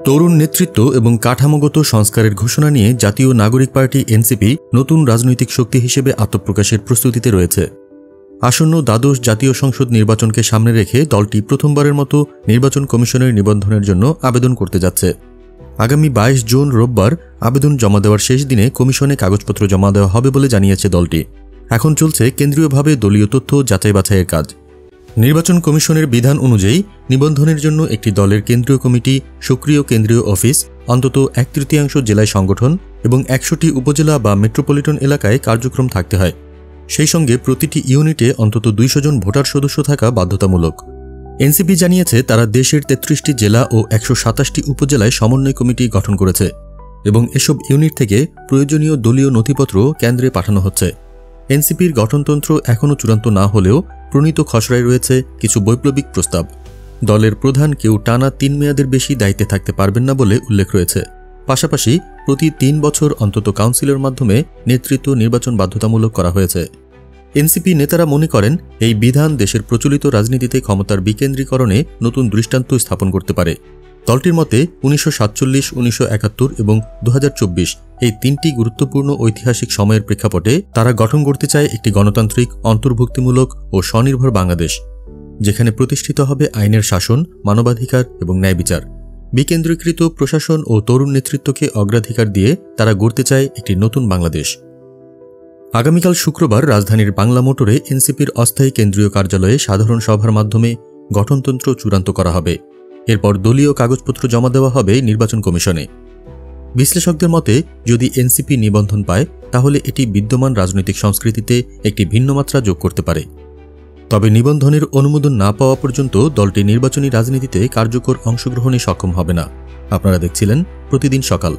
তরুণ নেতৃত্ব এবং কাঠামোগত সংস্কারের ঘোষণা নিয়ে জাতীয় নাগরিক পার্টি এনসিপি নতুন রাজনৈতিক শক্তি হিসেবে আত্মপ্রকাশের প্রস্তুতিতে রয়েছে। আসন্ন দ্বাদশ জাতীয় সংসদ নির্বাচনকে সামনে রেখে দলটি প্রথমবারের মতো নির্বাচন কমিশনের নিবন্ধনের জন্য আবেদন করতে যাচ্ছে। আগামী 22 জুন রোববার আবেদন জমা দেওয়ার শেষ দিনে কমিশনে কাগজপত্র জমা দেওয়া হবে বলে জানিয়েছে দলটি। এখন চলছে কেন্দ্রীয়ভাবে দলীয় তথ্য যাচাই বাছাইয়ের কাজ। নির্বাচন কমিশনের বিধান অনুযায়ী নিবন্ধনের জন্য একটি দলের কেন্দ্রীয় কমিটি, সক্রিয় কেন্দ্রীয় অফিস, অন্তত 1/3 জেলায় সংগঠন এবং 100টি উপজেলা বা মেট্রোপলিটন এলাকায় কার্যক্রম থাকতে হয়। সেই সঙ্গে প্রতিটি ইউনিটে অন্তত 200 জন ভোটার সদস্য থাকা বাধ্যতামূলক। এনসিপি জানিয়েছে তারা দেশের 33টি জেলা ও 127টি উপজেলায় সমন্বয় কমিটি গঠন করেছে এবং এসব ইউনিট থেকে প্রয়োজনীয় দলীয় নথিপত্র কেন্দ্রে পাঠানো হচ্ছে। এনসিপির গঠনতন্ত্র এখনও চূড়ান্ত না হলেও প্রণীত খসড়ায় রয়েছে কিছু বৈপ্লবিক প্রস্তাব। দলের প্রধান কেউ টানা 3 মেয়াদের বেশি দায়িত্বে থাকতে পারবেন না বলে উল্লেখ রয়েছে। পাশাপাশি প্রতি 3 বছর অন্তত কাউন্সিলের মাধ্যমে নেতৃত্ব নির্বাচন বাধ্যতামূলক করা হয়েছে। এনসিপি নেতারা মনে করেন এই বিধান দেশের প্রচলিত রাজনীতিতে ক্ষমতার বিকেন্দ্রীকরণে নতুন দৃষ্টান্ত স্থাপন করতে পারে। দলটির মতে 1947, 1971 এবং 2024 এই 3টি গুরুত্বপূর্ণ ঐতিহাসিক সময়ের প্রেক্ষাপটে তারা গঠন করতে চায় একটি গণতান্ত্রিক, অন্তর্ভুক্তিমূলক ও স্বনির্ভর বাংলাদেশ, যেখানে প্রতিষ্ঠিত হবে আইনের শাসন, মানবাধিকার এবং ন্যায় বিচার। বিকেন্দ্রীকৃত প্রশাসন ও তরুণ নেতৃত্বকে অগ্রাধিকার দিয়ে তারা গড়তে চায় একটি নতুন বাংলাদেশ। আগামীকাল শুক্রবার রাজধানীর বাংলা মোটরে এনসিপির অস্থায়ী কেন্দ্রীয় কার্যালয়ে সাধারণ সভার মাধ্যমে গঠনতন্ত্র চূড়ান্ত করা হবে। এরপর দলীয় কাগজপত্র জমা দেওয়া হবে নির্বাচন কমিশনে। বিশ্লেষকদের মতে যদি এনসিপি নিবন্ধন পায় তাহলে এটি বিদ্যমান রাজনৈতিক সংস্কৃতিতে একটি ভিন্ন মাত্রা যোগ করতে পারে। তবে নিবন্ধনের অনুমোদন না পাওয়া পর্যন্ত দলটি নির্বাচনী রাজনীতিতে কার্যকর অংশগ্রহণে সক্ষম হবে না। আপনারা দেখছিলেন প্রতিদিন সকাল।